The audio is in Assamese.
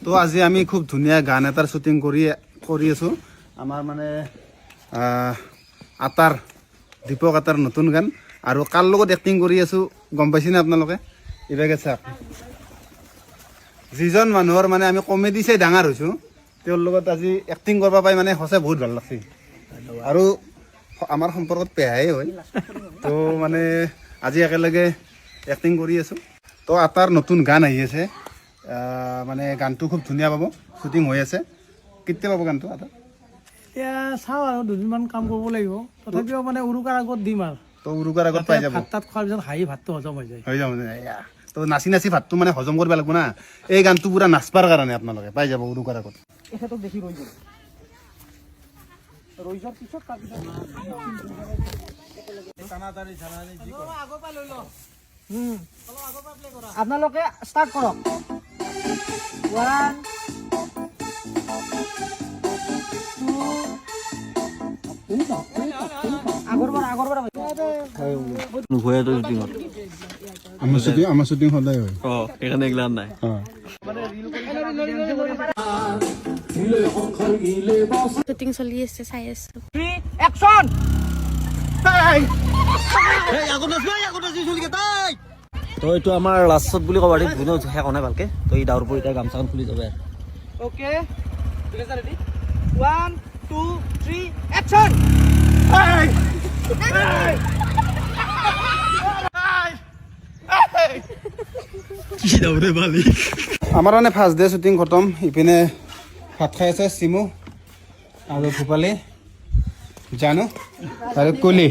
তো আজি আমি খুব ধুনীয়া গান এটাৰ শ্বুটিং কৰি আছোঁ আমাৰ মানে আটাৰ দীপক আটাৰ নতুন গান আৰু কাৰ লগত এক্টিং কৰি আছোঁ গম পাইছেনে আপোনালোকে ইভাগে চাওক যিজন মানুহৰ মানে আমি কমেডি চাই ডাঙৰ হৈছোঁ তেওঁৰ লগত আজি এক্টিং কৰিব পাই মানে সঁচাই বহুত ভাল লাগছে আৰু আমাৰ সম্পৰ্কত পেহাই হয় তো মানে আজি একেলগে এক্টিং কৰি আছোঁ তো আটাৰ নতুন গান আহি আছে মানে গানটো খুব ধুনীয়া পাব শ্বুটিং হৈ আছে কেতিয়া পাব গানটো আটা এতিয়া চাওঁ আৰু দুদিনমান কাম কৰিব লাগিব তথাপিও মানে উৰুকাৰ আগত দিম আৰু তো উৰুকাৰ আগত পাই যাব ভাত তাত খোৱাৰ পিছত হাঁহি ভাতটো হজম হৈ যায় হৈ যাব তো নাচি নাচি ভাতটো মানে হজম কৰিব লাগিব না এই গানটো পুৰা নাচপাৰ কাৰণে আপোনালোকে পাই যাব উৰুকাৰ আগত এখেতক দেখি ৰৈ যাব ৰৈ যোৱাৰ পিছত তাৰপিছত আপোনালোকে ষ্টাৰ্ট কৰক 1 আমাৰ শ্বুটিং সদায় হয় এখানে এগুলাৰ নাই শ্বুটিং চলি আছে চাই আছো একশন তো এইটো আমাৰ লাষ্টত বুলি ক'ব পাৰি কোনো শেষ নাই ভালকে তো এই ডাউৰ পৰা এতিয়া গামছাখন খুলি যাব ওকে ঠিক আছে ৰেডি 1 2 3 একশন কি ডাউৰে বালি আমাৰ মানে ফাৰ্ষ্ট ডে শ্বুটিং খতম ইপিনে ভাত খাই আছে চিমু আৰু ভূপালী জানো আৰু কলি